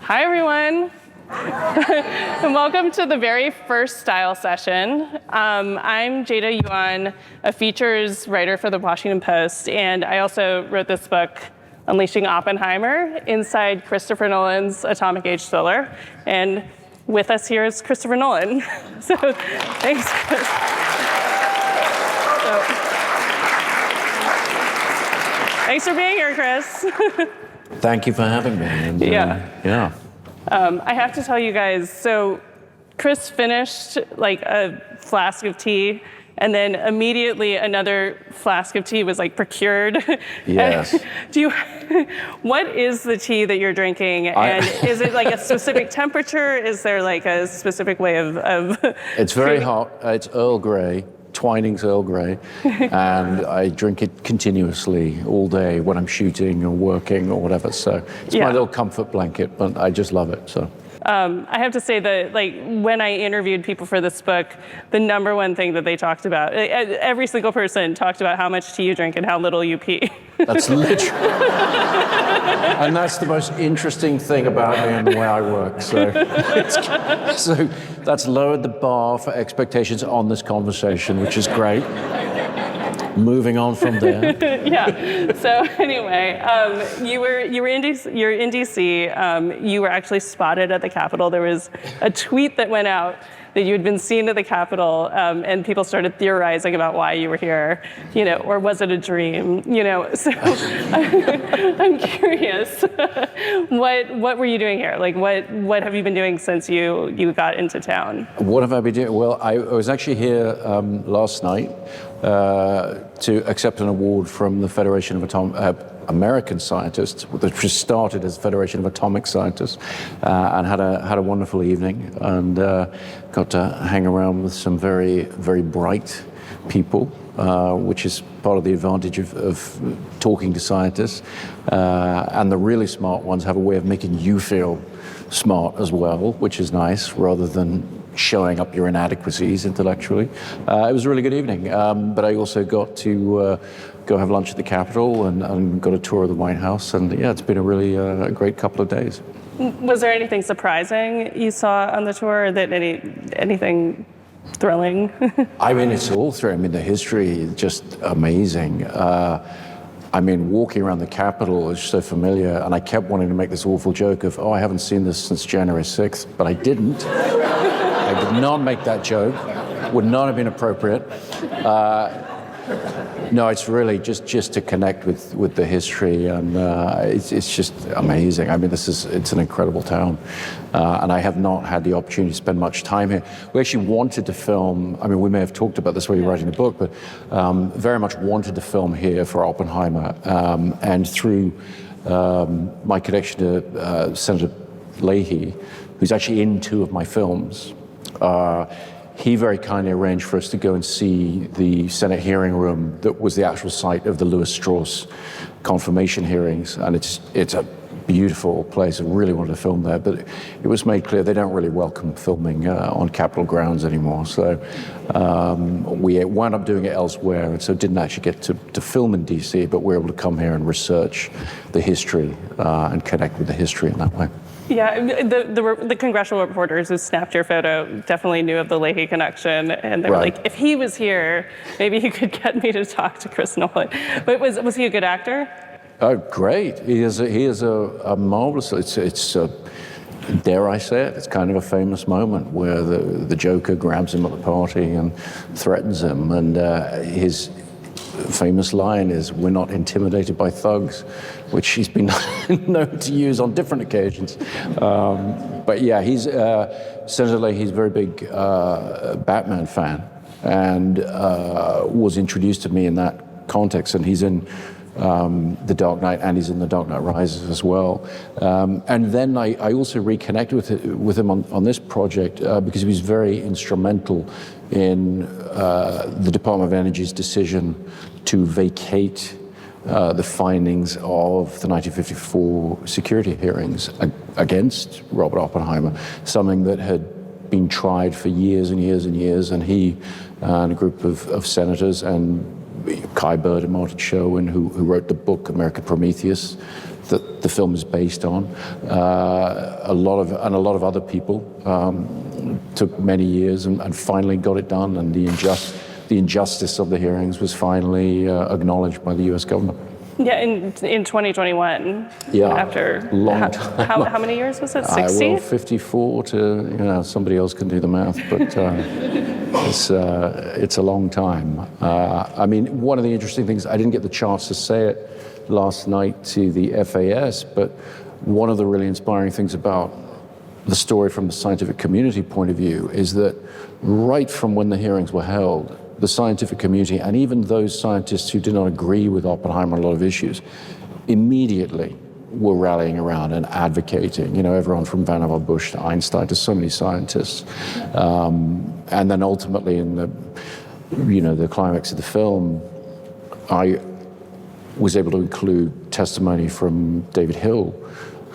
Hi, everyone. And welcome to the very first style session. I'm Jada Yuan, a features writer for the Washington Post, and I also wrote this book, Unleashing Oppenheimer, inside Christopher Nolan's atomic age thriller. And with us here is Christopher Nolan. So thanks, Chris. Thanks for being here, Chris. Thank you for having me. And, yeah. I have to tell you guys, so Chris finished like a flask of tea, and then immediately another flask of tea was like procured. Yes. What is the tea that you're drinking? And is it like a specific temperature? Is there like a specific way of It's very hot. It's Earl Grey. Twining's Earl Grey, and I drink it continuously all day when I'm shooting or working or whatever. So it's my little comfort blanket, but I just love it. So I have to say that, like, when I interviewed people for this book, the number one thing that they talked about, every single person talked about how much tea you drink and how little you pee. That's literally, and that's the most interesting thing about me and the way I work. So that's lowered the bar for expectations on this conversation, which is great. Moving on from there. Yeah. So anyway, you're in DC. You were actually spotted at the Capitol. There was a tweet that went out that you had been seen at the Capitol, and people started theorizing about why you were here, or was it a dream, So I'm curious, what were you doing here? Like, what have you been doing since you got into town? What have I been doing? Well, I was actually here last night to accept an award from the Federation of American Scientists, which was started as Federation of Atomic Scientists, and had a wonderful evening, and got to hang around with some very, very bright people, which is part of the advantage of talking to scientists. And the really smart ones have a way of making you feel smart as well, which is nice, rather than showing up your inadequacies intellectually. It was a really good evening, but I also got to go have lunch at the Capitol and got a tour of the White House, and yeah, it's been a really great couple of days. Was there anything surprising you saw on the tour, or that anything thrilling? I mean, it's all thrilling. I mean, the history is just amazing. I mean, walking around the Capitol is so familiar, and I kept wanting to make this awful joke of, I haven't seen this since January 6th, but I didn't. I did not make that joke. Would not have been appropriate. No, it's really just to connect with the history, and it's just amazing. I mean, it's an incredible town, and I have not had the opportunity to spend much time here. We actually wanted to film. I mean, we may have talked about this while you're writing the book, but very much wanted to film here for Oppenheimer, and through my connection to Senator Leahy, who's actually in two of my films. He very kindly arranged for us to go and see the Senate hearing room that was the actual site of the Lewis Strauss confirmation hearings, and it's a beautiful place. I really wanted to film there, but it was made clear they don't really welcome filming on Capitol grounds anymore. So we wound up doing it elsewhere, and so didn't actually get to film in DC, but we were able to come here and research the history and connect with the history in that way. Yeah, the congressional reporters who snapped your photo definitely knew of the Leahy connection, and they were like, if he was here, maybe he could get me to talk to Chris Nolan. But was he a good actor? Oh, great. He is a marvelous, it's dare I say it, it's kind of a famous moment where the Joker grabs him at the party and threatens him, and his famous line is, "We're not intimidated by thugs," which he's been known to use on different occasions. But yeah, he's Senator Leahy. He's a very big Batman fan, and was introduced to me in that context. And he's in The Dark Knight, and he's in The Dark Knight Rises as well. And then I also reconnected with him on this project because he was very instrumental in the Department of Energy's decision to vacate the findings of the 1954 security hearings against Robert Oppenheimer, something that had been tried for years and years and years, and he and a group of senators and Kai Bird and Martin Sherwin, who wrote the book American Prometheus, that the film is based on. A lot of other people took many years and finally got it done, and the injustice of the hearings was finally acknowledged by the U.S. government. Yeah, in 2021. Yeah, after long time. How many years was it? 60? Well, 54 to, somebody else can do the math, but it's a long time. I mean, one of the interesting things, I didn't get the chance to say it last night to the FAS, but one of the really inspiring things about the story from the scientific community point of view is that right from when the hearings were held, the scientific community, and even those scientists who did not agree with Oppenheimer on a lot of issues, immediately were rallying around and advocating. Everyone from Vannevar Bush to Einstein to so many scientists. And then ultimately in the climax of the film, I was able to include testimony from David Hill,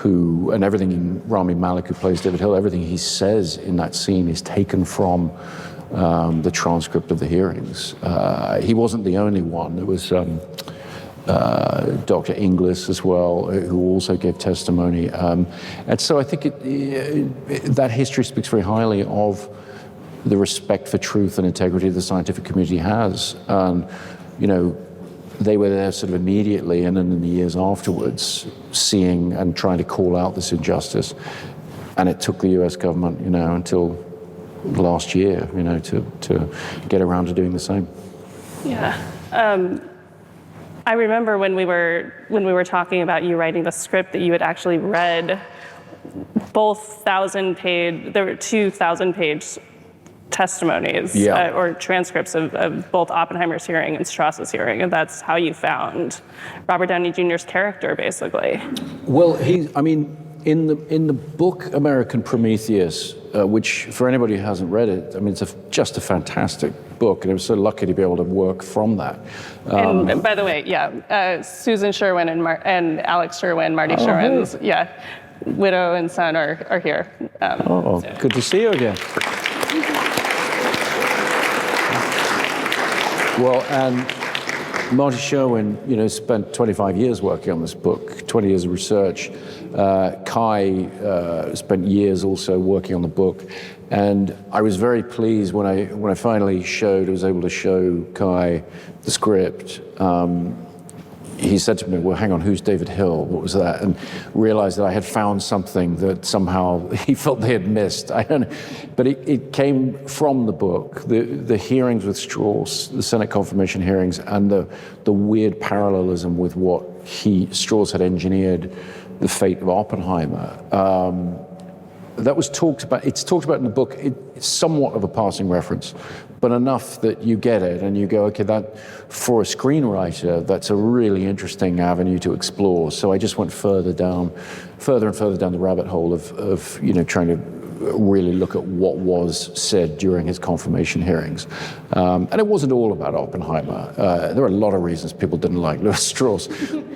and everything in Rami Malek, who plays David Hill, everything he says in that scene is taken from the transcript of the hearings. He wasn't the only one. There was Dr. Inglis as well, who also gave testimony. And so I think that history speaks very highly of the respect for truth and integrity the scientific community has. And, they were there sort of immediately, and then in the years afterwards, seeing and trying to call out this injustice. And it took the U.S. government, until last year, to get around to doing the same. Yeah. I remember when we were talking about you writing the script that you had actually read both 1,000-page. There were 2,000-page testimonies or transcripts of both Oppenheimer's hearing and Strauss's hearing, and that's how you found Robert Downey Jr.'s character, basically. Well, in the book American Prometheus, which for anybody who hasn't read it, it's just a fantastic book, and I was so lucky to be able to work from that. And by the way, Susan Sherwin and Alex Sherwin, Marty Sherwin's, widow and son are here. Good to see you again. Well, and Marty Sherwin, spent 25 years working on this book, 20 years of research. Kai spent years also working on the book, and I was very pleased when I finally was able to show Kai the script. He said to me, "Well, hang on, who's David Hill? What was that?" And realized that I had found something that somehow he felt they had missed. I don't know, but it came from the book, the hearings with Strauss, the Senate confirmation hearings, and the weird parallelism with what Strauss had engineered the fate of Oppenheimer. That was talked about. It's talked about in the book. It's somewhat of a passing reference, but enough that you get it and you go, okay, that for a screenwriter, that's a really interesting avenue to explore. So I just went further and further down the rabbit hole of trying to really look at what was said during his confirmation hearings. And it wasn't all about Oppenheimer. There were a lot of reasons people didn't like Lewis Strauss,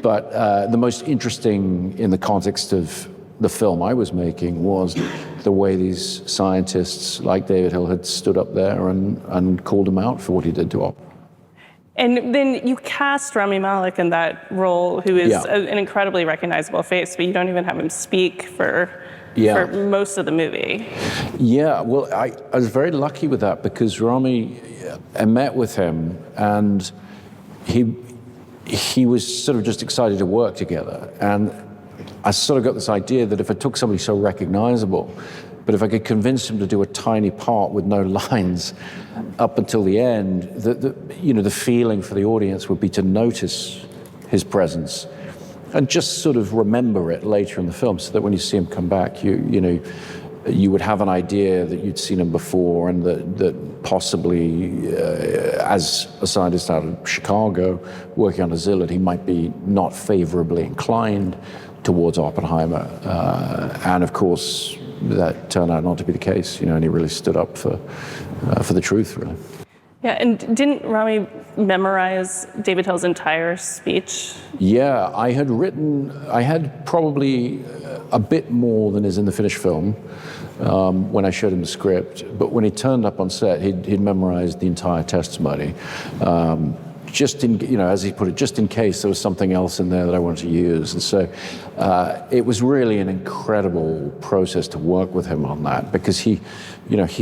but the most interesting in the context of the film I was making was the way these scientists like David Hill had stood up there and called him out for what he did to Oppenheimer. And then you cast Rami Malek in that role, who is an incredibly recognizable face, but you don't even have him speak for most of the movie. Yeah, well, I was very lucky with that because Rami, I met with him and he was sort of just excited to work together. And I sort of got this idea that if I took somebody so recognizable, but if I could convince him to do a tiny part with no lines up until the end, the feeling for the audience would be to notice his presence and just sort of remember it later in the film, so that when you see him come back, you would have an idea that you'd seen him before, and that possibly, as a scientist out of Chicago working on a Zillard, he might be not favorably inclined towards Oppenheimer. And of course, that turned out not to be the case, and he really stood up for the truth, really. Yeah, and didn't Rami memorize David Hill's entire speech? Yeah, I had probably a bit more than is in the finished film when I showed him the script, but when he turned up on set, he'd memorized the entire testimony. just in, as he put it, just in case there was something else in there that I wanted to use. And so it was really an incredible process to work with him on that, because he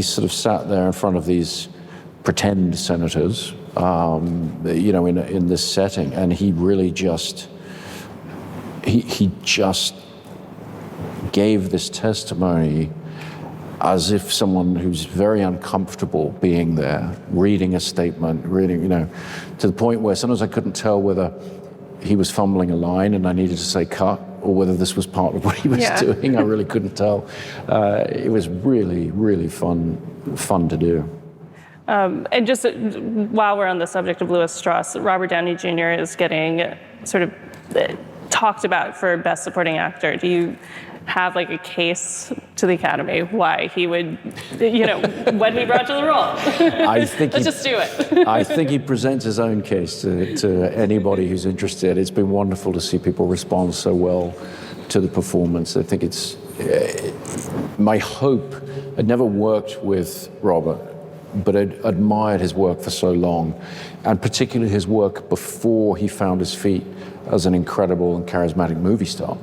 sort of sat there in front of these pretend senators, in this setting, and he really just, he just gave this testimony as if someone who's very uncomfortable being there, reading a statement, to the point where sometimes I couldn't tell whether he was fumbling a line and I needed to say cut, or whether this was part of what he was doing. I really couldn't tell. It was really, really fun to do. And just while we're on the subject of Louis Strauss, Robert Downey Jr. is getting sort of talked about for Best Supporting Actor. Do you have like a case to the Academy why he would, what he brought to the role? I think Let's just do it. I think he presents his own case to anybody who's interested. It's been wonderful to see people respond so well to the performance. I think it's my hope. I'd never worked with Robert, but I'd admired his work for so long, and particularly his work before he found his feet as an incredible and charismatic movie star,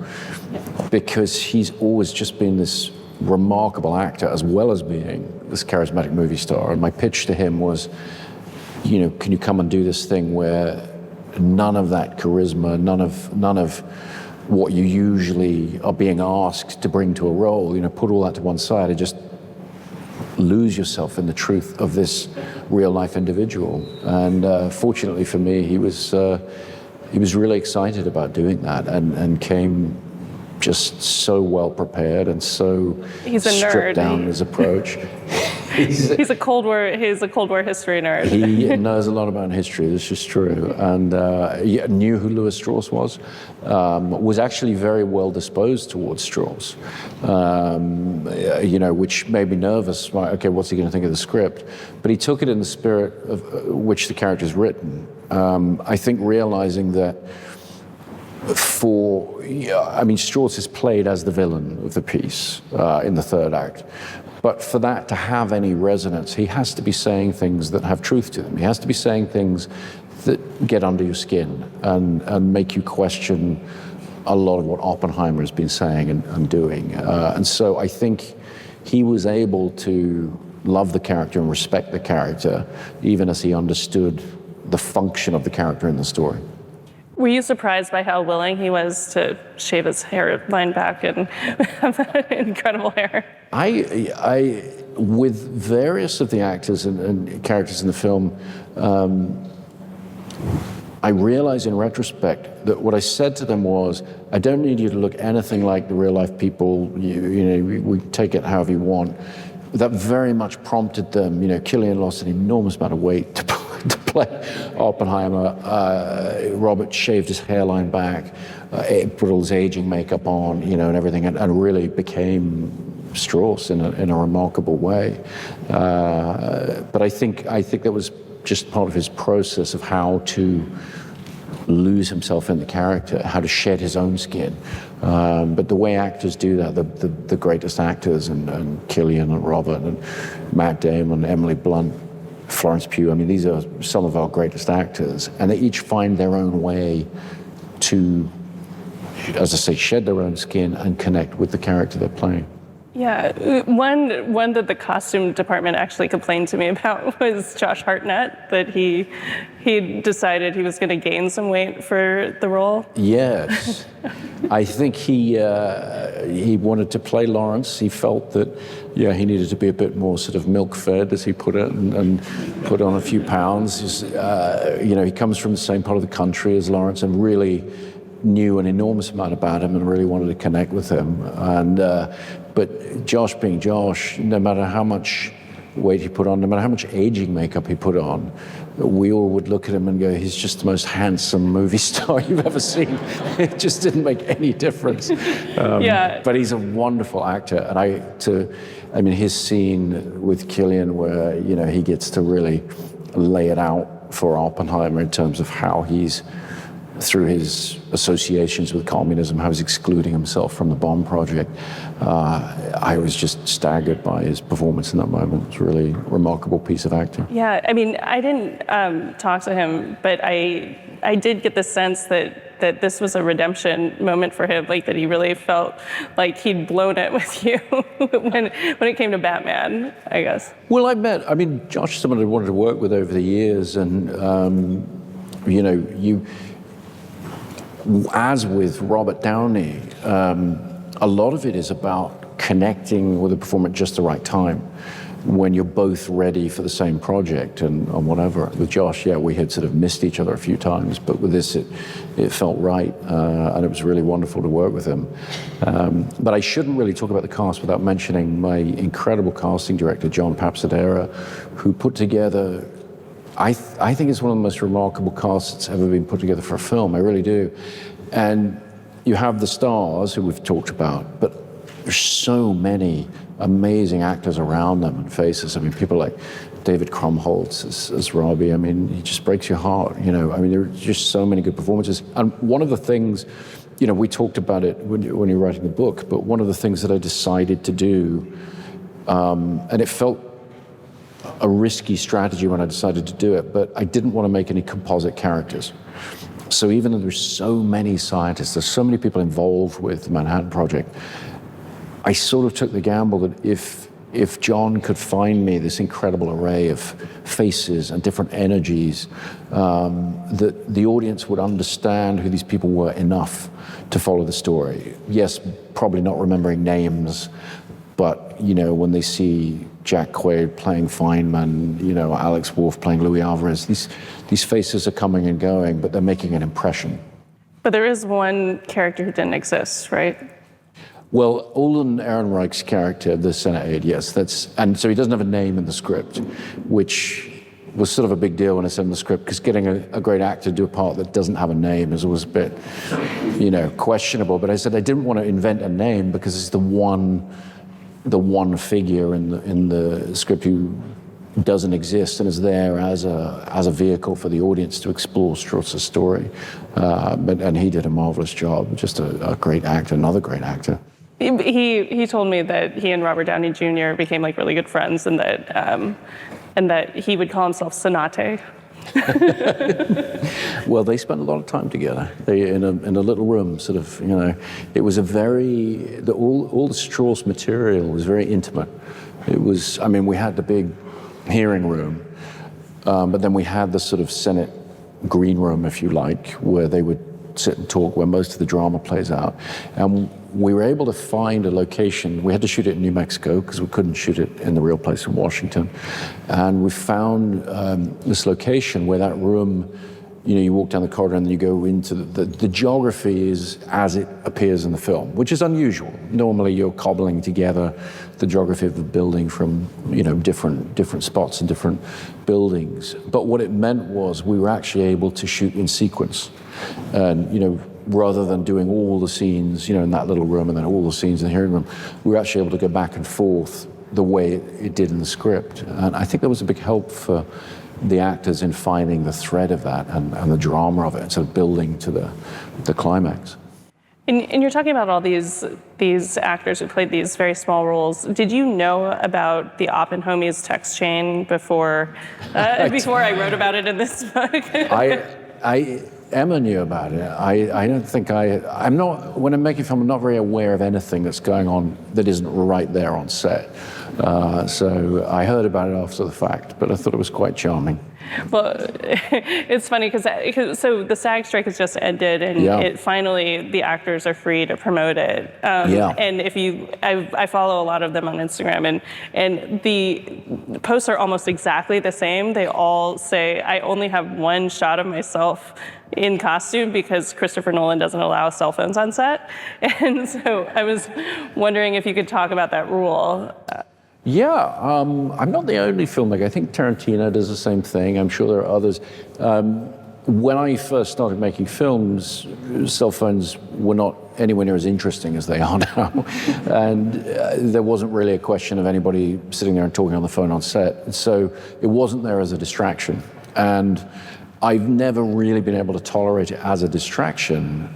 because he's always just been this remarkable actor as well as being this charismatic movie star. And my pitch to him was, can you come and do this thing where none of that charisma, none of what you usually are being asked to bring to a role, put all that to one side and just lose yourself in the truth of this real life individual. And fortunately for me, he was really excited about doing that, and came just so well prepared and so stripped down in his approach. He's a Cold War history nerd. He knows a lot about history. This is true, and he knew who Louis Strauss was actually very well disposed towards Strauss, which made me nervous. Okay, what's he going to think of the script? But he took it in the spirit of which the character's written. I think realizing that Strauss is played as the villain of the piece in the third act. But for that to have any resonance, he has to be saying things that have truth to them. He has to be saying things that get under your skin and make you question a lot of what Oppenheimer has been saying and doing. And so I think he was able to love the character and respect the character, even as he understood the function of the character in the story. Were you surprised by how willing he was to shave his hairline back and have incredible hair? I with various of the actors and characters in the film, I realize in retrospect that what I said to them was, I don't need you to look anything like the real life people, we take it however you want. That very much prompted them. Cillian lost an enormous amount of weight to play Oppenheimer. Robert shaved his hairline back, put all his aging makeup on, and everything, and really became Strauss in a remarkable way. But I think that was just part of his process of how to lose himself in the character, how to shed his own skin. But the way actors do that, the greatest actors, and Cillian and Robert and Matt Damon, Emily Blunt, Florence Pugh, these are some of our greatest actors, and they each find their own way to, as I say, shed their own skin and connect with the character they're playing. Yeah, one that the costume department actually complained to me about was Josh Hartnett, that he decided he was going to gain some weight for the role. Yes, I think he wanted to play Lawrence. He felt that he needed to be a bit more sort of milk-fed, as he put it, and put on a few pounds. He comes from the same part of the country as Lawrence and really knew an enormous amount about him and really wanted to connect with him. But Josh being Josh, no matter how much weight he put on, no matter how much aging makeup he put on, we all would look at him and go, he's just the most handsome movie star you've ever seen. It just didn't make any difference. But he's a wonderful actor. And his scene with Cillian where, he gets to really lay it out for Oppenheimer in terms of how he's through his associations with communism, how he's excluding himself from the bomb project. I was just staggered by his performance in that moment. It was a really remarkable piece of acting. Yeah, I mean, I didn't talk to him, but I did get the sense that this was a redemption moment for him, like that he really felt like he'd blown it with you when it came to Batman, I guess. Well, Josh is someone I wanted to work with over the years, and as with Robert Downey, a lot of it is about connecting with a performer at just the right time, when you're both ready for the same project and whatever. With Josh, we had sort of missed each other a few times, but with this, it felt right, and it was really wonderful to work with him. But I shouldn't really talk about the cast without mentioning my incredible casting director, John Papsadera, who put together, I think it's one of the most remarkable casts that's ever been put together for a film. I really do. And you have the stars who we've talked about, but there's so many amazing actors around them and faces. I mean, people like David Krumholtz as Robbie. I mean, he just breaks your heart, you know. I mean, there are just so many good performances. And one of the things, you know, we talked about it when you were writing the book, but one of the things that I decided to do, and it felt a risky strategy when I decided to do it, but I didn't want to make any composite characters. So even though there's so many scientists, there's so many people involved with the Manhattan Project, I sort of took the gamble that if John could find me this incredible array of faces and different energies, that the audience would understand who these people were enough to follow the story. Yes, probably not remembering names, but you know, when they see Jack Quaid playing Feynman, you know, Alex Wolff playing Louis Alvarez, these faces are coming and going, but they're making an impression. But there is one character who didn't exist, right? Well, Olin Ehrenreich's character, the Senate aide, yes, and so he doesn't have a name in the script, which was sort of a big deal when I sent him the script, because getting a great actor to do a part that doesn't have a name is always a bit, you know, questionable. But I said I didn't want to invent a name because it's the one figure in the script who doesn't exist and is there as a vehicle for the audience to explore Strauss's story. And he did a marvelous job, just a great actor, another great actor. He told me that he and Robert Downey Jr. became like really good friends, and that he would call himself Sonate. Well, they spent a lot of time together. They in a little room, sort of. You know, it was all the Strauss material was very intimate. It was. I mean, we had the big hearing room, but then we had the sort of Senate green room, if you like, where they would sit and talk, where most of the drama plays out. And we were able to find a location. We had to shoot it in New Mexico because we couldn't shoot it in the real place in Washington. And we found this location where that room, you know, you walk down the corridor and then you go into the geography is as it appears in the film, which is unusual. Normally you're cobbling together the geography of the building from, you know, different spots and different buildings. But what it meant was we were actually able to shoot in sequence. And, you know, rather than doing all the scenes, you know, in that little room and then all the scenes in the hearing room, we were actually able to go back and forth the way it did in the script. And I think that was a big help for the actors in finding the thread of that and the drama of it, and sort of building to the climax. And you're talking about all these actors who played these very small roles. Did you know about the Oppenhomies text chain before I wrote about it in this book? Emma knew about it. I don't think I'm not, when I'm making film, I'm not very aware of anything that's going on that isn't right there on set. So I heard about it after the fact, but I thought it was quite charming. Well, it's funny because so the SAG strike has just ended, and finally the actors are free to promote it. And I follow a lot of them on Instagram, and the posts are almost exactly the same. They all say, I only have one shot of myself in costume because Christopher Nolan doesn't allow cell phones on set. And so I was wondering if you could talk about that rule. I'm not the only filmmaker. I think Tarantino does the same thing. I'm sure there are others. When I first started making films, cell phones were not anywhere near as interesting as they are now. And there wasn't really a question of anybody sitting there and talking on the phone on set. So it wasn't there as a distraction. And I've never really been able to tolerate it as a distraction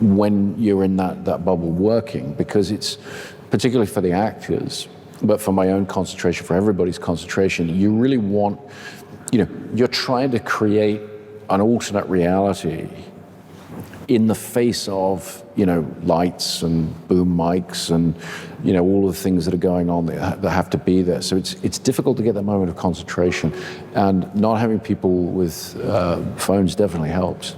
when you're in that bubble working, because it's, particularly for the actors, but for my own concentration, for everybody's concentration, you really want, you're trying to create an alternate reality in the face of, lights and boom mics and, all of the things that are going on that have to be there. So it's difficult to get that moment of concentration, and not having people with phones definitely helps.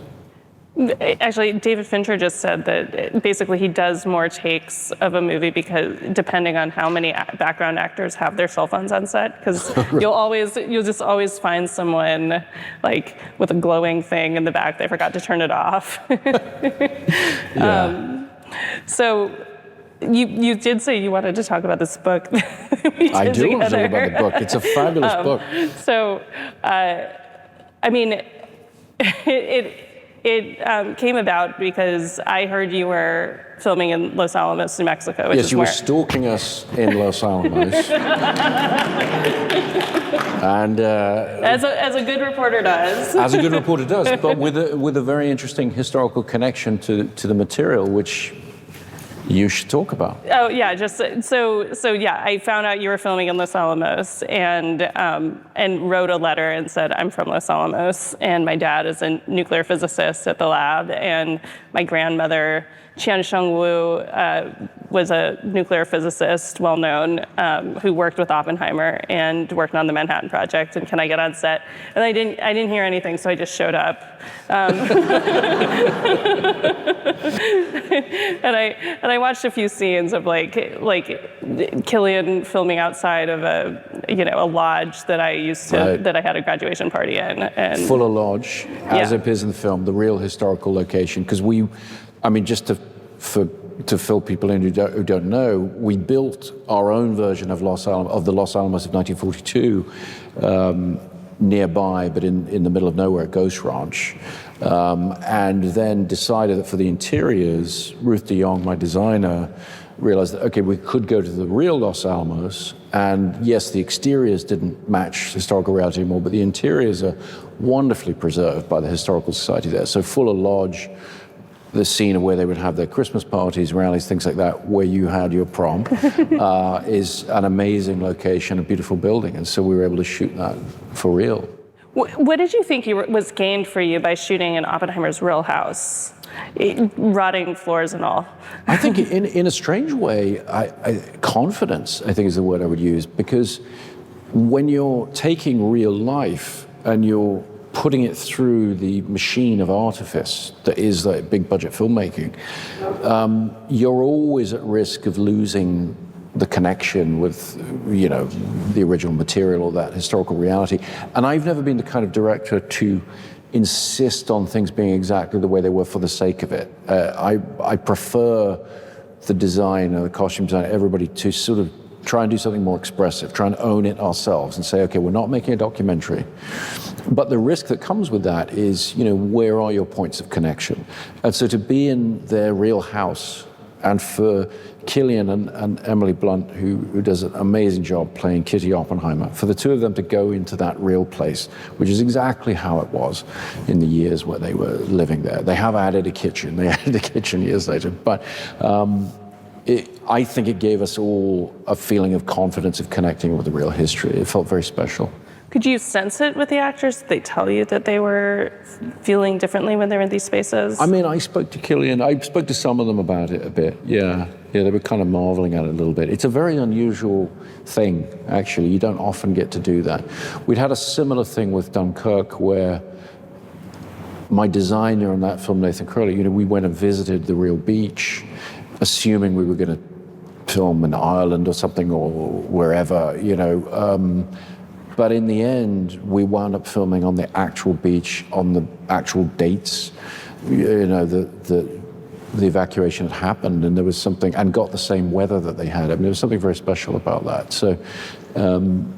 Actually, David Fincher just said that basically he does more takes of a movie because depending on how many background actors have their cell phones on set, because you'll just always find someone like with a glowing thing in the back. They forgot to turn it off. Yeah. So you did say you wanted to talk about this book. I do want to talk about the book. It's a fabulous book. So, I mean, it came about because I heard you were filming in Los Alamos, New Mexico. Which Yes, is you were where... stalking us in Los Alamos. And as a good reporter does. As a good reporter does, but with a very interesting historical connection to the material, which you should talk about. Oh yeah, just so yeah. I found out you were filming in Los Alamos, and wrote a letter and said, I'm from Los Alamos, and my dad is a nuclear physicist at the lab, and my grandmother Qian Shengwu was a nuclear physicist, well known, who worked with Oppenheimer and worked on the Manhattan Project. And can I get on set? And I didn't hear anything, so I just showed up. And I watched a few scenes of like Killian filming outside of a lodge that I used to Right. that I had a graduation party in. And Fuller Lodge, as Yeah. it appears in the film, the real historical location. Because just to fill people in who don't know, we built our own version of the Los Alamos of 1942 nearby, but in the middle of nowhere at Ghost Ranch. And then decided that for the interiors, Ruth de Jong, my designer, realized that, okay, we could go to the real Los Alamos, and yes, the exteriors didn't match historical reality anymore, but the interiors are wonderfully preserved by the Historical Society there. So Fuller Lodge, the scene of where they would have their Christmas parties, rallies, things like that, where you had your prom, is an amazing location, a beautiful building. And so we were able to shoot that for real. what did you think was gained for you by shooting in Oppenheimer's real house? Rotting floors and all. I think in a strange way, confidence, I think is the word I would use, because when you're taking real life and you're putting it through the machine of artifice that is like big budget filmmaking, you're always at risk of losing the connection with, the original material or that historical reality. And I've never been the kind of director to insist on things being exactly the way they were for the sake of it. I prefer the design and the costume design, everybody to sort of try and do something more expressive, try and own it ourselves and say, okay, we're not making a documentary. But the risk that comes with that is, where are your points of connection? And so to be in their real house, and for Killian and Emily Blunt, who does an amazing job playing Kitty Oppenheimer, for the two of them to go into that real place, which is exactly how it was in the years where they were living there. They have added a kitchen. They added a kitchen years later. But I think it gave us all a feeling of confidence of connecting with the real history. It felt very special. Could you sense it with the actors? Did they tell you that they were feeling differently when they were in these spaces? I spoke to Killian. I spoke to some of them about it a bit. Yeah, they were kind of marveling at it a little bit. It's a very unusual thing, actually. You don't often get to do that. We'd had a similar thing with Dunkirk where my designer on that film, Nathan Crowley, we went and visited the real beach, assuming we were going to film in Ireland or something or wherever, But in the end, we wound up filming on the actual beach, on the actual dates. The evacuation had happened, and there was something, and got the same weather that they had. There was something very special about that. So,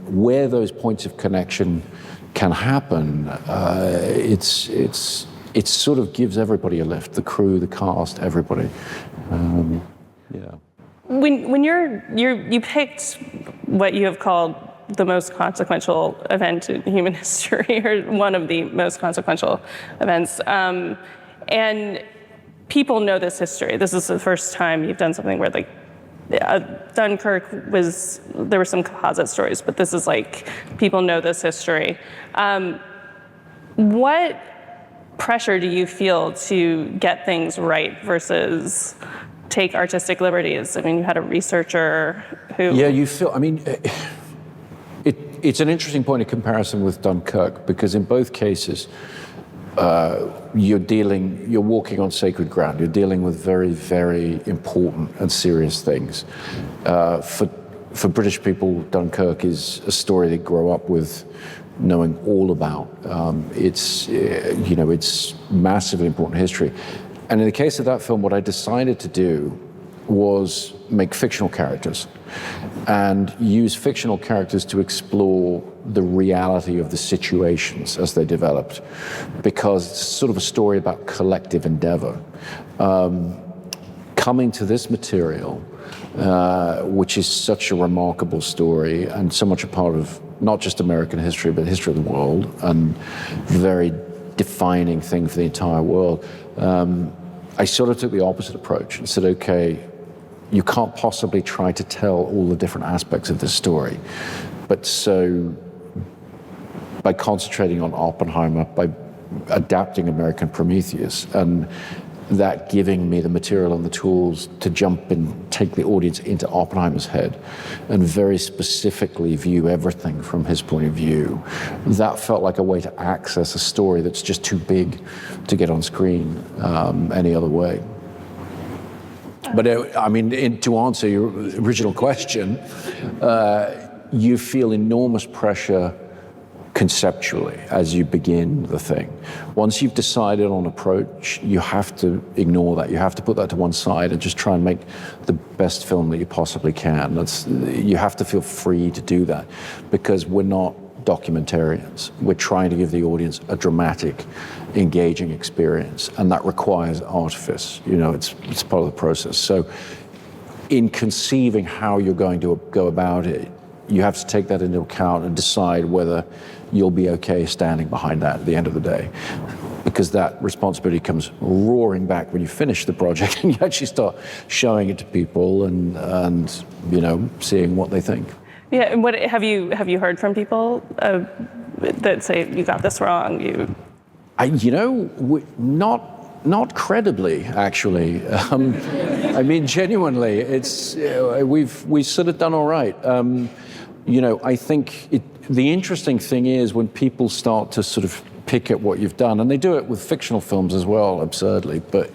where those points of connection can happen, it sort of gives everybody a lift. The crew, the cast, everybody. Yeah. When you picked what you have called the most consequential event in human history, or one of the most consequential events. And people know this history. This is the first time you've done something where like Dunkirk there were some composite stories, but this is like, people know this history. What pressure do you feel to get things right versus take artistic liberties? I mean, you had a researcher who... Yeah, you feel, I mean, it's an interesting point of comparison with Dunkirk, because in both cases, you're walking on sacred ground. You're dealing with very, very important and serious things. For British people, Dunkirk is a story they grow up with, knowing all about. It's massively important history. And in the case of that film, what I decided to do was make fictional characters and use fictional characters to explore the reality of the situations as they developed, because it's sort of a story about collective endeavor. Coming to this material, which is such a remarkable story and so much a part of not just American history, but history of the world, and very defining thing for the entire world, I sort of took the opposite approach and said, okay, you can't possibly try to tell all the different aspects of this story. But so, by concentrating on Oppenheimer, by adapting American Prometheus, and that giving me the material and the tools to jump and take the audience into Oppenheimer's head and very specifically view everything from his point of view, that felt like a way to access a story that's just too big to get on screen any other way. But I mean, to answer your original question, you feel enormous pressure conceptually as you begin the thing. Once you've decided on approach, you have to ignore that. You have to put that to one side and just try and make the best film that you possibly can. You have to feel free to do that, because we're not documentarians. We're trying to give the audience a dramatic, engaging experience, and that requires artifice. It's part of the process. So in conceiving how you're going to go about it, you have to take that into account and decide whether you'll be okay standing behind that at the end of the day, because that responsibility comes roaring back when you finish the project and you actually start showing it to people and seeing what they think. Yeah, and what have you heard from people that say you got this wrong? Not credibly, actually. I mean, genuinely, it's we've sort of done all right. I think the interesting thing is when people start to sort of pick at what you've done, and they do it with fictional films as well, absurdly, but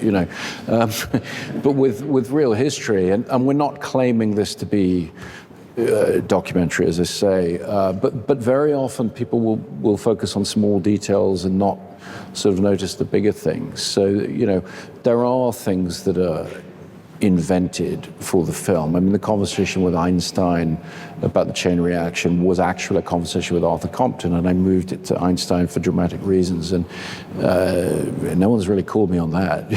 but with real history, and we're not claiming this to be documentary, as I say, but very often people will focus on small details and not sort of notice the bigger things. So there are things that are invented for the film. I mean, the conversation with Einstein about the chain reaction was actually a conversation with Arthur Compton, and I moved it to Einstein for dramatic reasons, and no one's really called me on that.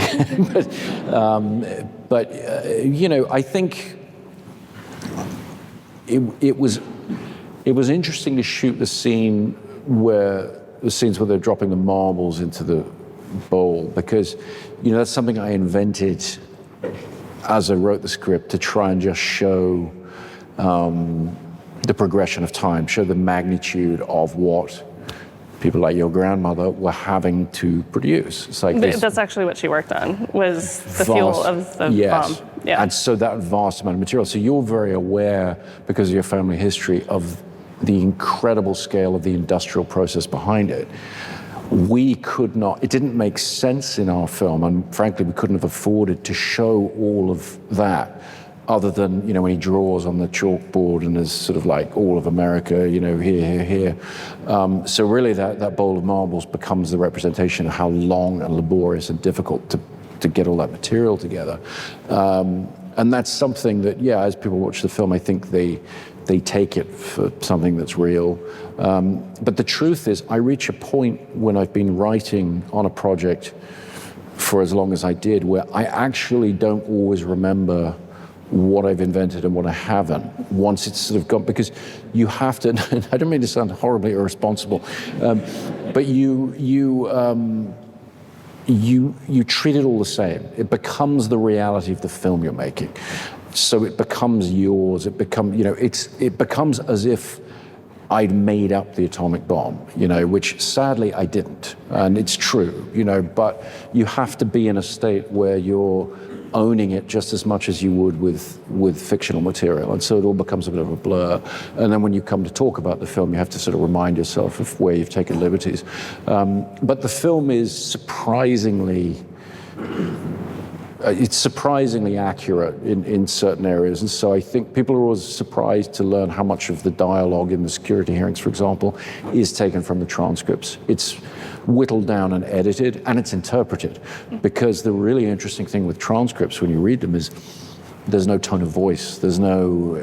but I think it was interesting to shoot the scenes where they're dropping the marbles into the bowl, because that's something I invented as I wrote the script, to try and just show the progression of time, show the magnitude of what people like your grandmother were having to produce. It's like that's actually what she worked on, was the fuel of the bomb. Yeah. And so that vast amount of material. So you're very aware, because of your family history, of the incredible scale of the industrial process behind it. It didn't make sense in our film, and frankly, we couldn't have afforded to show all of that, other than, when he draws on the chalkboard and there's sort of like all of America, here. So really that bowl of marbles becomes the representation of how long and laborious and difficult to get all that material together. And that's something that, as people watch the film, I think they take it for something that's real. But the truth is, I reach a point when I've been writing on a project for as long as I did, where I actually don't always remember what I've invented and what I haven't, once it's sort of gone, because you have to, I don't mean to sound horribly irresponsible, but you treat it all the same. It becomes the reality of the film you're making. So it becomes yours, it becomes as if I'd made up the atomic bomb, which sadly I didn't, and it's true, but you have to be in a state where you're owning it just as much as you would with fictional material, and so it all becomes a bit of a blur. And then when you come to talk about the film, you have to sort of remind yourself of where you've taken liberties. But the film is surprisingly accurate in certain areas, and so I think people are always surprised to learn how much of the dialogue in the security hearings, for example, is taken from the transcripts. It's whittled down and edited, and it's interpreted, because the really interesting thing with transcripts when you read them is there's no tone of voice, there's no,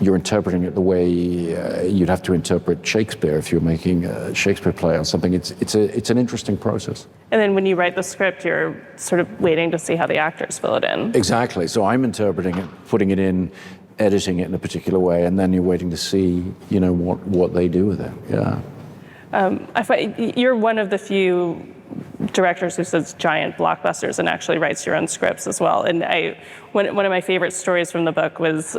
you're interpreting it the way you'd have to interpret Shakespeare if you're making a Shakespeare play or something. It's an interesting process. And then when you write the script, you're sort of waiting to see how the actors fill it in. Exactly. So I'm interpreting it, putting it in, editing it in a particular way, and then you're waiting to see, what they do with it. Yeah. I find you're one of the few directors who says giant blockbusters and actually writes your own scripts as well. And one of my favorite stories from the book was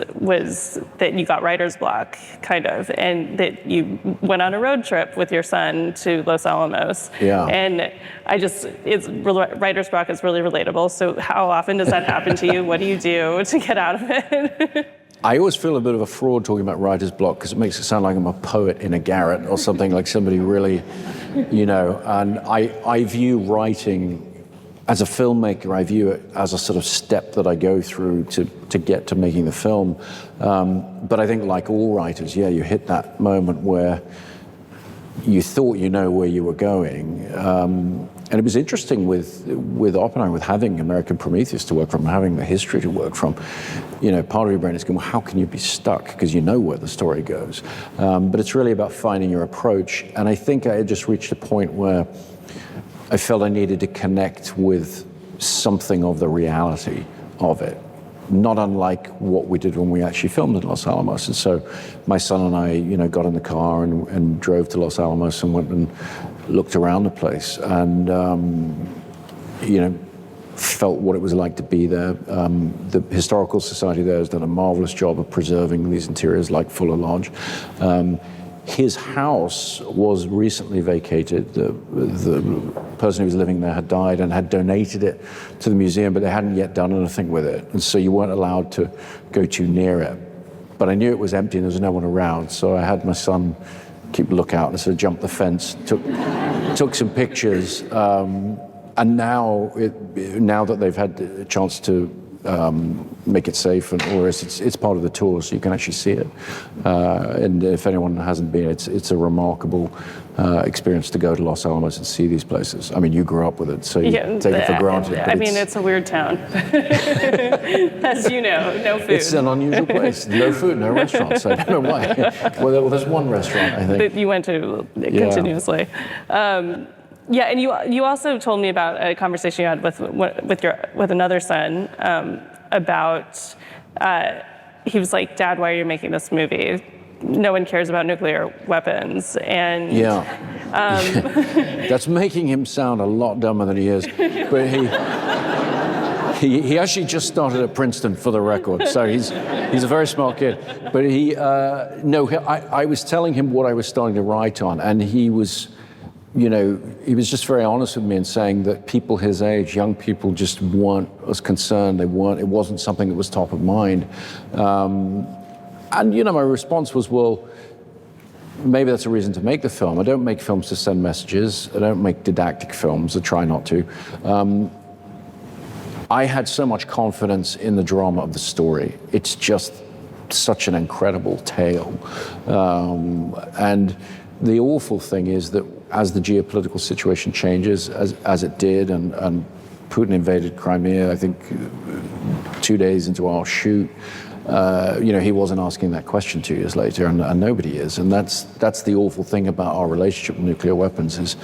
that you got writer's block, kind of, and that you went on a road trip with your son to Los Alamos. Yeah. And writer's block is really relatable. So how often does that happen to you? What do you do to get out of it? I always feel a bit of a fraud talking about writer's block because it makes it sound like I'm a poet in a garret or something, like somebody really, and I view writing as a filmmaker, I view it as a sort of step that I go through to get to making the film. But I think like all writers, you hit that moment where you thought where you were going. And it was interesting with Oppenheimer, with having American Prometheus to work from, having the history to work from. Part of your brain is going, well, how can you be stuck? Because you know where the story goes. But it's really about finding your approach. And I think I had just reached a point where I felt I needed to connect with something of the reality of it. Not unlike what we did when we actually filmed in Los Alamos. And so my son and I, got in the car and drove to Los Alamos and went and looked around the place and, felt what it was like to be there. The Historical Society there has done a marvelous job of preserving these interiors like Fuller Lodge. His house was recently vacated. The person who was living there had died and had donated it to the museum, but they hadn't yet done anything with it. And so you weren't allowed to go too near it. But I knew it was empty and there was no one around. So I had my son keep a lookout and sort of jumped the fence, took some pictures. And now that they've had a chance to make it safe and all the rest, it's part of the tour, so you can actually see it. And if anyone hasn't been, it's a remarkable experience to go to Los Alamos and see these places. I mean, you grew up with it, so you take it for granted. I mean, it's a weird town. As you know, no food. It's an unusual place. No food, no restaurants. I don't know why. Well, there's one restaurant, I think. That you went to continuously. Yeah, and you also told me about a conversation you had with another son about he was like, "Dad, why are you making this movie? No one cares about nuclear weapons." And that's making him sound a lot dumber than he is. But he actually just started at Princeton, for the record, so he's a very smart kid. But I was telling him what I was starting to write on, and he was. He was just very honest with me in saying that people his age, young people, just weren't as concerned. It wasn't something that was top of mind. And my response was, well, maybe that's a reason to make the film. I don't make films to send messages. I don't make didactic films. I try not to. I had so much confidence in the drama of the story. It's just such an incredible tale. And the awful thing is that as the geopolitical situation changes, as it did, and Putin invaded Crimea, I think 2 days into our shoot, he wasn't asking that question 2 years later, and nobody is. And that's the awful thing about our relationship with nuclear weapons, is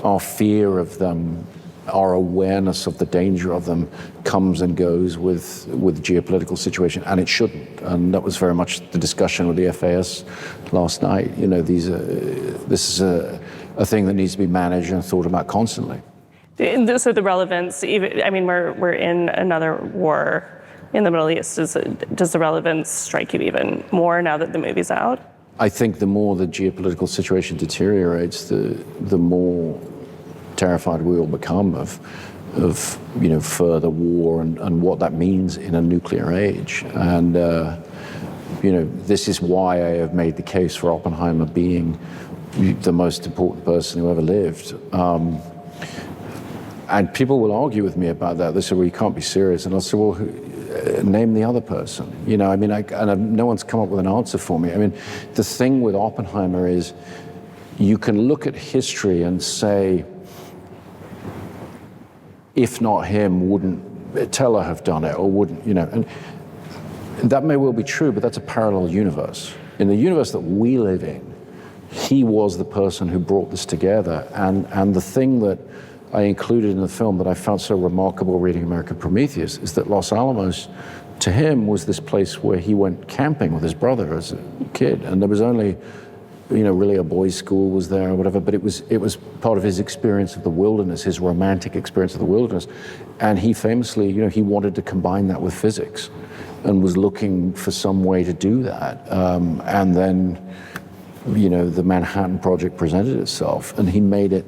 our fear of them our awareness of the danger of them comes and goes with the geopolitical situation, and it shouldn't. And that was very much the discussion with the FAS last night. You know, this is a thing that needs to be managed and thought about constantly. So the relevance, even, I mean, we're in another war in the Middle East. Does the relevance strike you even more now that the movie's out? I think the more the geopolitical situation deteriorates, the more terrified we will become of you know, further war and what that means in a nuclear age. And you know, this is why I have made the case for Oppenheimer being the most important person who ever lived. And people will argue with me about that. They say, well, you can't be serious. And I'll say, well, name the other person. You know, I mean, no one's come up with an answer for me. I mean, the thing with Oppenheimer is you can look at history and say, if not him, wouldn't Teller have done it, or wouldn't, you know? And that may well be true, but that's a parallel universe. In the universe that we live in, he was the person who brought this together. And the thing that I included in the film that I found so remarkable reading American Prometheus is that Los Alamos, to him, was this place where he went camping with his brother as a kid. And there was only, you know, really a boys' school was there or whatever, but it was part of his experience of the wilderness, his romantic experience of the wilderness. And he famously, you know, he wanted to combine that with physics and was looking for some way to do that. And then, you know, the Manhattan Project presented itself, and he made it.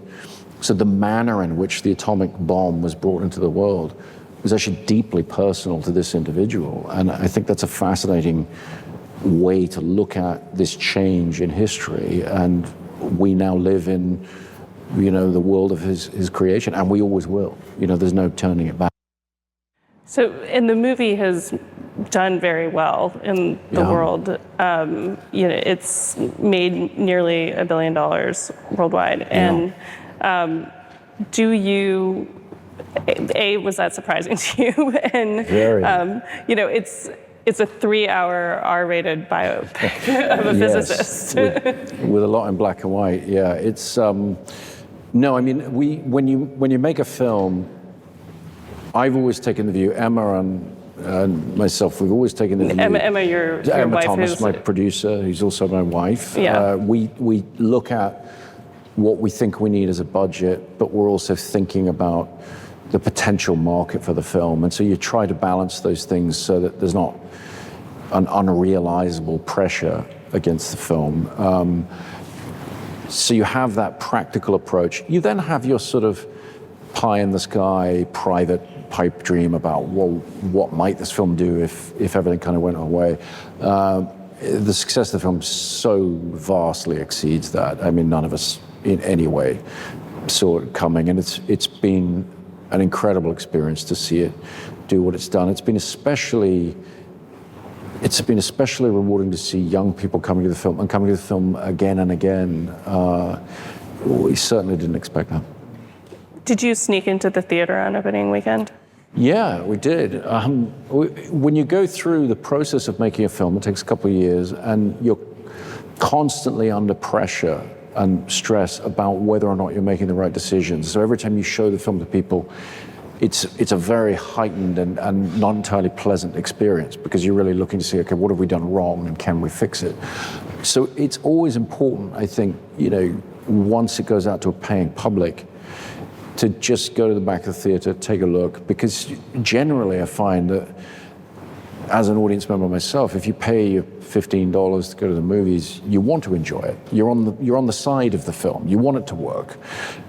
So the manner in which the atomic bomb was brought into the world was actually deeply personal to this individual. And I think that's a fascinating way to look at this change in history. And we now live in, you know, the world of his creation, and we always will. You know, there's no turning it back. So, and the movie has done very well in the world. You know, it's made nearly $1 billion worldwide. And do you, was that surprising to you? And, very. You know, it's a 3-hour R-rated biopic of a physicist. with a lot in black and white, yeah. It's, no, I mean, when you make a film, I've always taken the view, Emma and myself, we've always taken the view. Emma, your wife, Thomas, my producer, who's also my wife. Yeah. We look at what we think we need as a budget, but we're also thinking about the potential market for the film. And so you try to balance those things so that there's not an unrealizable pressure against the film. So you have that practical approach. You then have your sort of pie in the sky, private pipe dream about, well, what might this film do if everything kind of went our way. The success of the film so vastly exceeds that. I mean, none of us in any way saw it coming, and it's been an incredible experience to see it do what it's done. It's been especially rewarding to see young people coming to the film and coming to the film again and again. We certainly didn't expect that. Did you sneak into the theater on opening weekend? Yeah, we did. When you go through the process of making a film, it takes a couple of years, and you're constantly under pressure and stress about whether or not you're making the right decisions. So every time you show the film to people, it's a very heightened and not entirely pleasant experience, because you're really looking to see, okay, what have we done wrong and can we fix it? So it's always important, I think, you know, once it goes out to a paying public, to just go to the back of the theater, take a look, because generally I find that as an audience member myself, if you pay your $15 to go to the movies, you want to enjoy it. You're on the side of the film. You want it to work.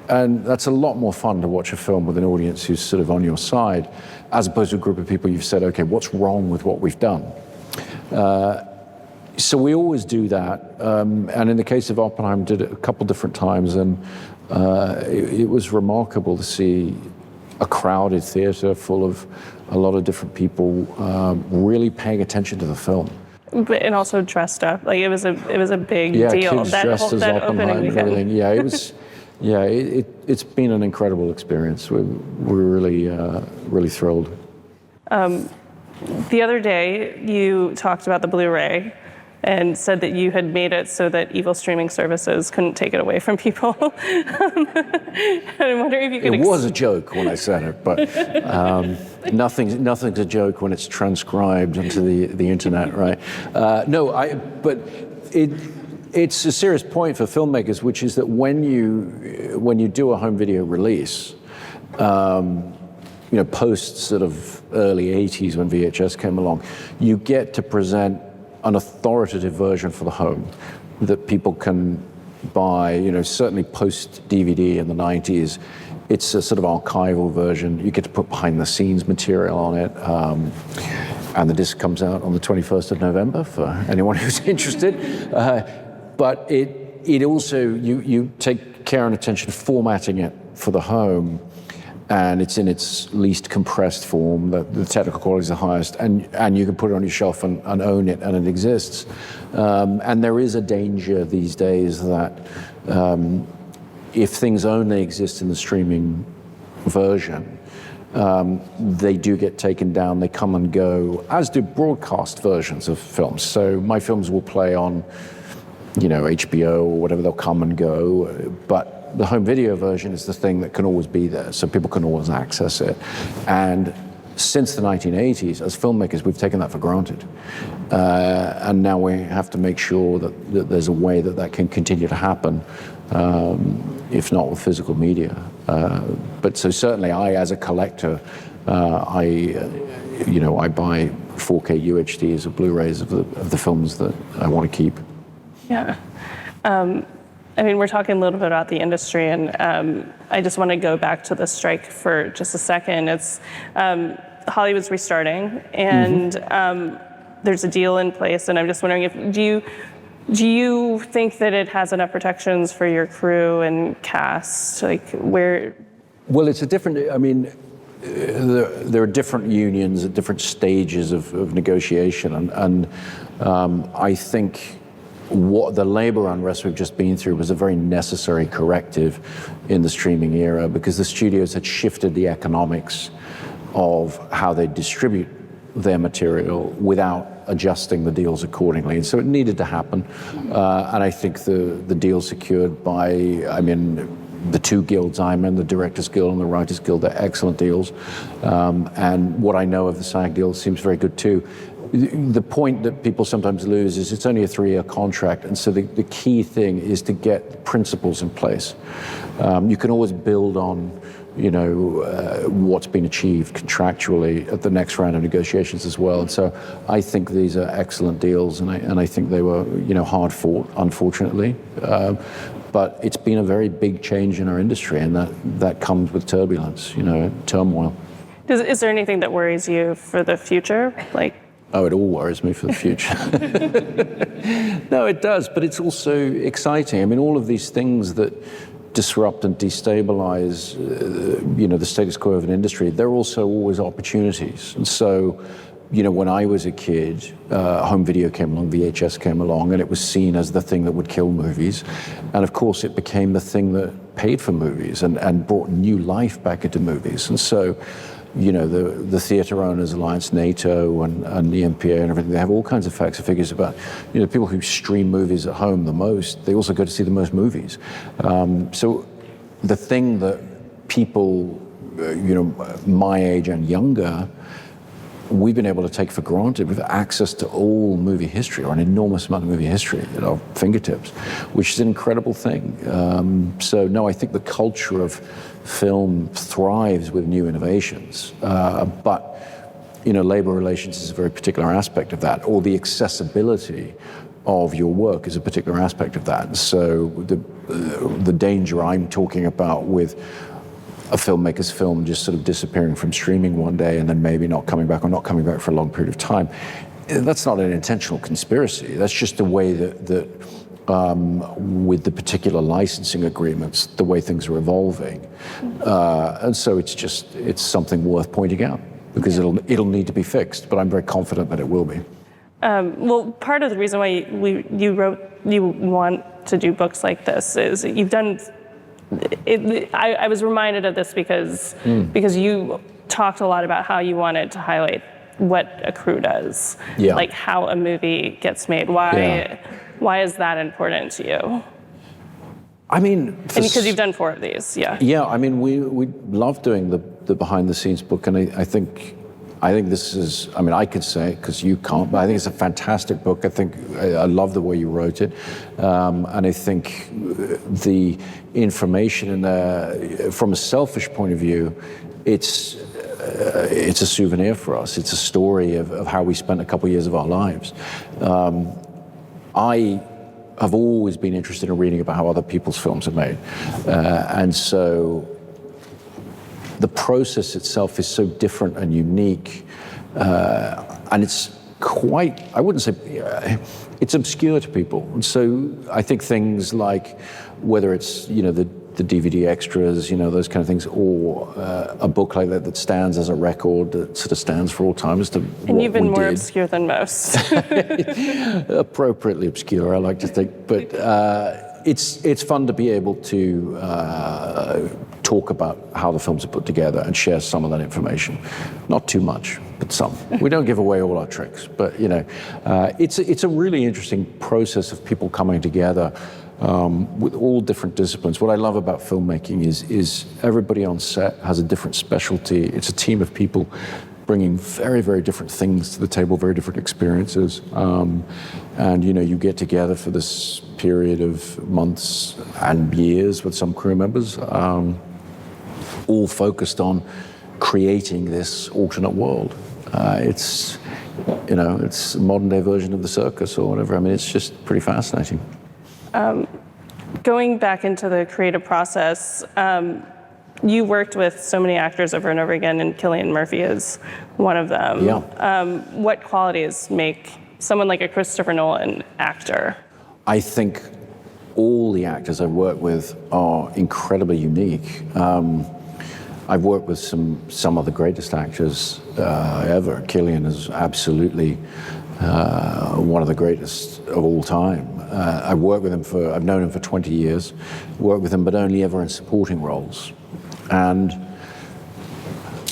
And that's a lot more fun to watch a film with an audience who's sort of on your side, as opposed to a group of people you've said, okay, what's wrong with what we've done? So we always do that. And in the case of Oppenheimer, did it a couple different times, and it was remarkable to see a crowded theater full of a lot of different people really paying attention to the film. And also dressed up, like it was a big deal. Kids dressed as Oppenheimer and everything. Yeah, it was. Yeah, it's been an incredible experience. We're really thrilled. The other day, you talked about the Blu-ray and said that you had made it so that evil streaming services couldn't take it away from people. I'm wondering if you could... It was a joke when I said it, but nothing's a joke when it's transcribed onto the internet, right? But it's a serious point for filmmakers, which is that when you do a home video release, post sort of early 80s when VHS came along, you get to present an authoritative version for the home that people can buy, certainly post DVD in the 90s. It's a sort of archival version. You get to put behind the scenes material on it. And the disc comes out on the 21st of November for anyone who's interested. But it also, you take care and attention to formatting it for the home, and it's in its least compressed form. The technical quality is the highest, and you can put it on your shelf and own it, and it exists. And there is a danger these days that if things only exist in the streaming version, they do get taken down, they come and go, as do broadcast versions of films. So my films will play on, HBO or whatever, they'll come and go, but the home video version is the thing that can always be there, so people can always access it. And since the 1980s, as filmmakers, we've taken that for granted. And now we have to make sure that there's a way that can continue to happen, if not with physical media. But so certainly I, as a collector, I buy 4K UHDs or Blu-rays of the films that I want to keep. Yeah. We're talking a little bit about the industry, and I just want to go back to the strike for just a second. It's Hollywood's restarting, and there's a deal in place, and I'm just wondering do you think that it has enough protections for your crew and cast? Well, it's a different. There are different unions at different stages of negotiation, and I think what the labor unrest we've just been through was a very necessary corrective in the streaming era, because the studios had shifted the economics of how they distribute their material without adjusting the deals accordingly. And so it needed to happen. And I think the deal secured by, the two guilds I'm in, the Directors Guild and the Writers Guild, they're excellent deals. And what I know of the SAG deal seems very good too. The point that people sometimes lose is it's only a 3-year contract, and so the key thing is to get principles in place. You can always build on, what's been achieved contractually at the next round of negotiations as well. And so I think these are excellent deals, and I think they were, hard fought, unfortunately. But it's been a very big change in our industry, and that comes with turbulence, turmoil. Is there anything that worries you for the future? Oh, it all worries me for the future. No, it does, but it's also exciting. All of these things that disrupt and destabilize, the status quo of an industry, they're also always opportunities. And so, when I was a kid, home video came along, VHS came along, and it was seen as the thing that would kill movies. And of course, it became the thing that paid for movies and brought new life back into movies. And so, the Theatre Owners Alliance, NATO, and the MPA and everything, they have all kinds of facts and figures about, people who stream movies at home the most, they also go to see the most movies. So the thing that people, my age and younger, we've been able to take for granted, with access to all movie history, or an enormous amount of movie history at our fingertips, which is an incredible thing. So no, I think the culture of film thrives with new innovations, but labor relations is a very particular aspect of that, or the accessibility of your work is a particular aspect of that. So the danger I'm talking about with a filmmaker's film just sort of disappearing from streaming one day and then maybe not coming back, or not coming back for a long period of time, that's not an intentional conspiracy. That's just the way that with the particular licensing agreements, the way things are evolving. And so it's something worth pointing out, because it'll need to be fixed, but I'm very confident that it will be. Well, part of the reason why you want to do books like this is you've done it. I was reminded of this because you talked a lot about how you wanted to highlight what a crew does, Yeah. like how a movie gets made. Why is that important to you? I mean, Because you've done 4 of these, yeah. Yeah, I mean, we love doing the behind the scenes book, and I think this is, I mean, I could say it because you can't, but I think it's a fantastic book. I think I love the way you wrote it, and I think the information in there, from a selfish point of view, it's a souvenir for us. It's a story of how we spent a couple of years of our lives. I have always been interested in reading about how other people's films are made, and so the process itself is so different and unique, and it's quite, I wouldn't say, it's obscure to people. And so I think things like, whether it's, the DVD extras, those kind of things, or a book like that stands as a record, that sort of stands for all time as to what we did. And you've been more obscure than most. Appropriately obscure, I like to think, but it's fun to be able to talk about how the films are put together and share some of that information. Not too much, but some. We don't give away all our tricks, but it's a really interesting process of people coming together with all different disciplines. What I love about filmmaking is everybody on set has a different specialty. It's a team of people bringing very, very different things to the table, very different experiences. And you get together for this period of months and years with some crew members, all focused on creating this alternate world. It's a modern day version of the circus or whatever. I mean, it's just pretty fascinating. Going back into the creative process, you worked with so many actors over and over again, and Cillian Murphy is one of them. Yeah. What qualities make someone like a Christopher Nolan actor? I think all the actors I work with are incredibly unique. I've worked with some of the greatest actors ever. Cillian is absolutely one of the greatest of all time. I've known him for 20 years, worked with him, but only ever in supporting roles. And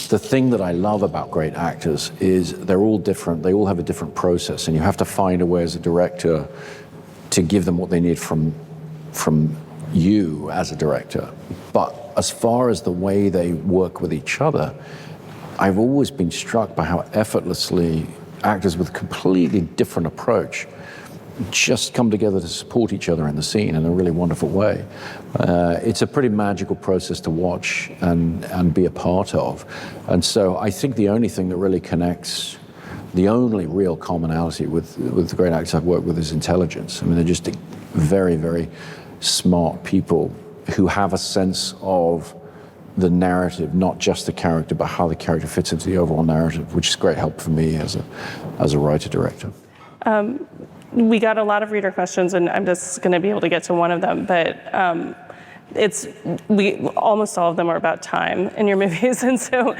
the thing that I love about great actors is they're all different. They all have a different process, and you have to find a way as a director to give them what they need from you as a director. But as far as the way they work with each other, I've always been struck by how effortlessly actors with a completely different approach just come together to support each other in the scene in a really wonderful way. It's a pretty magical process to watch and be a part of. And so I think the only thing that really connects, the only real commonality with the great actors I've worked with is intelligence. I mean, they're just very, very smart people who have a sense of the narrative, not just the character, but how the character fits into the overall narrative, which is great help for me as a writer-director. We got a lot of reader questions, and I'm just going to be able to get to one of them, but almost all of them are about time in your movies. And so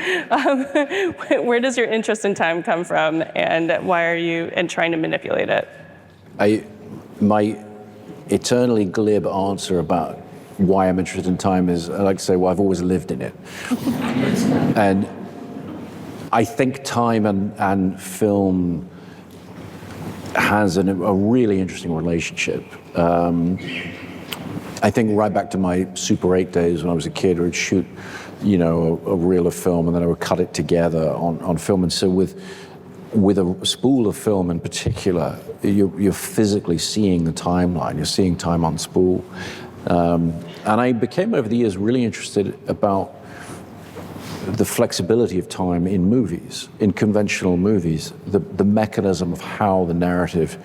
where does your interest in time come from, and why are you trying to manipulate it? My eternally glib answer about why I'm interested in time is, I like to say, well, I've always lived in it. And I think time and film has a really interesting relationship. I think right back to my Super 8 days when I was a kid, I would shoot, a reel of film, and then I would cut it together on film. And so with a spool of film in particular, you're physically seeing the timeline. You're seeing time on spool. And I became over the years really interested about the flexibility of time in movies, in conventional movies, the mechanism of how the narrative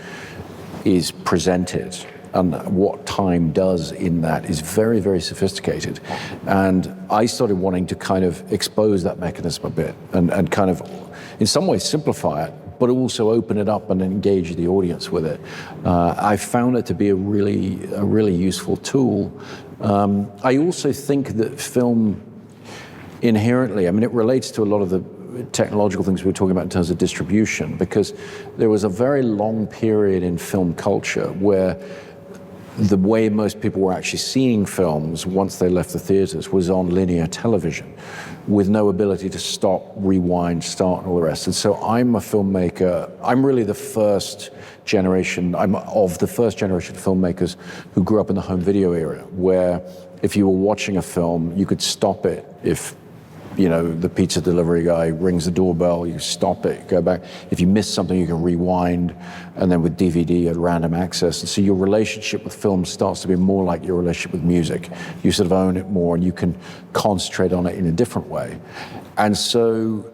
is presented and what time does in that is very, very sophisticated. And I started wanting to kind of expose that mechanism a bit and kind of, in some ways, simplify it, but also open it up and engage the audience with it. I found it to be a really useful tool. I also think that film inherently, I mean, it relates to a lot of the technological things we were talking about in terms of distribution, because there was a very long period in film culture where the way most people were actually seeing films once they left the theaters was on linear television, with no ability to stop, rewind, start, and all the rest. And so I'm a filmmaker. I'm really the first generation. I'm of the first generation of filmmakers who grew up in the home video era, where if you were watching a film, you could stop it if, you know, the pizza delivery guy rings the doorbell, you stop it, go back. If you miss something, you can rewind, and then with DVD at random access. And so your relationship with film starts to be more like your relationship with music. You sort of own it more, and you can concentrate on it in a different way. And so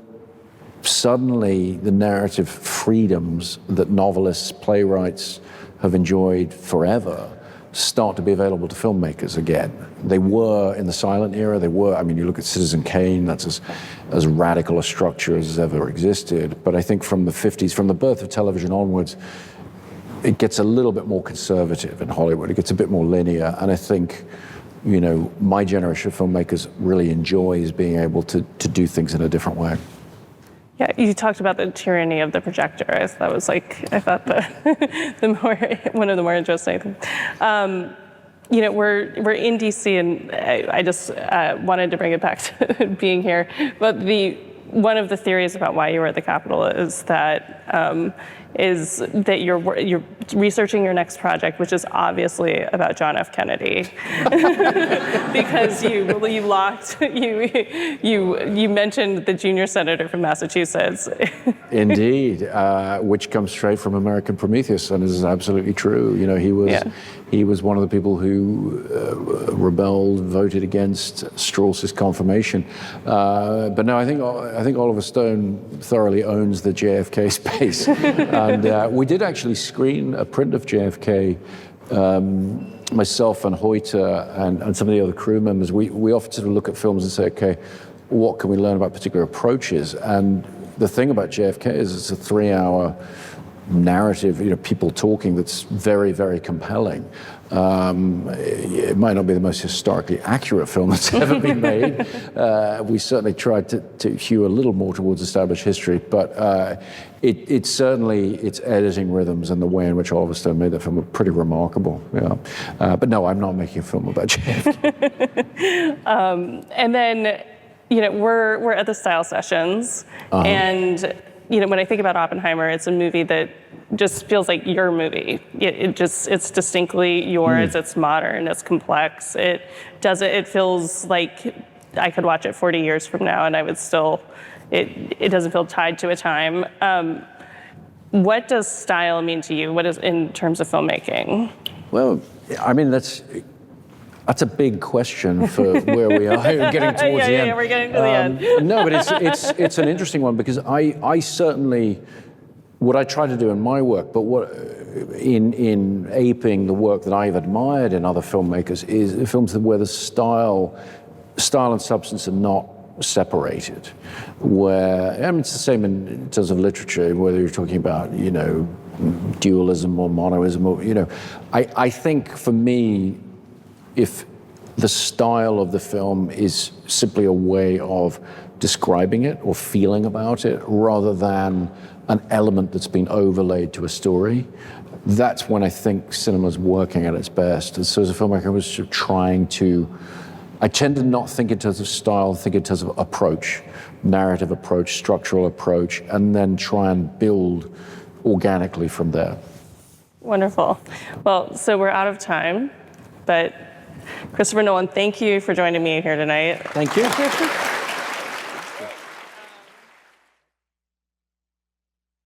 suddenly the narrative freedoms that novelists, playwrights have enjoyed forever start to be available to filmmakers again. They were in the silent era. They were, I mean, you look at Citizen Kane, that's as radical a structure as has ever existed. But I think from the 50s, from the birth of television onwards, it gets a little bit more conservative in Hollywood. It gets a bit more linear. And I think, you know, my generation of filmmakers really enjoys being able to do things in a different way. Yeah, you talked about the tyranny of the projector. That was like, I thought one of the more interesting things. You know, we're in DC, and I just wanted to bring it back to being here. But one of the theories about why you were at the Capitol is that you're researching your next project, which is obviously about John F. Kennedy, because you mentioned the junior senator from Massachusetts. Indeed, which comes straight from American Prometheus, and is absolutely true. You know, he was one of the people who rebelled, voted against Strauss's confirmation. But no, I think Oliver Stone thoroughly owns the JFK space. And we did actually screen a print of JFK, myself and Hoyter and some of the other crew members. We often sort of look at films and say, okay, what can we learn about particular approaches? And the thing about JFK is it's a 3-hour narrative, you know, people talking, that's very, very compelling. It might not be the most historically accurate film that's ever been made. We certainly tried to hew a little more towards established history, but it's certainly, its editing rhythms and the way in which Oliver Stone made that film are pretty remarkable. Yeah, but no, I'm not making a film about JFK. And then, you know, we're at the Style Sessions, and you know, when I think about Oppenheimer, it's a movie that just feels like your movie. It's distinctly yours. It's modern. It's complex. It feels like I could watch it 40 years from now, and I would still. It doesn't feel tied to a time. What does style mean to you? What is in terms of filmmaking? Well, I mean, that's a big question for where we are. We're getting towards the end. Yeah, we're getting to the end. No, but it's an interesting one, because I certainly, what I try to do in my work, but what in aping the work that I've admired in other filmmakers, is films where the style and substance are not separated. Where, I mean, it's the same in terms of literature, whether you're talking about, you know, dualism or monoism, or, you know, I think for me, if the style of the film is simply a way of describing it or feeling about it, rather than an element that's been overlaid to a story, that's when I think cinema's working at its best. And so as a filmmaker, I was sort of trying to, I tend to not think in terms of style, think in terms of approach, narrative approach, structural approach, and then try and build organically from there. Wonderful. Well, so we're out of time, but Christopher Nolan, thank you for joining me here tonight. Thank you.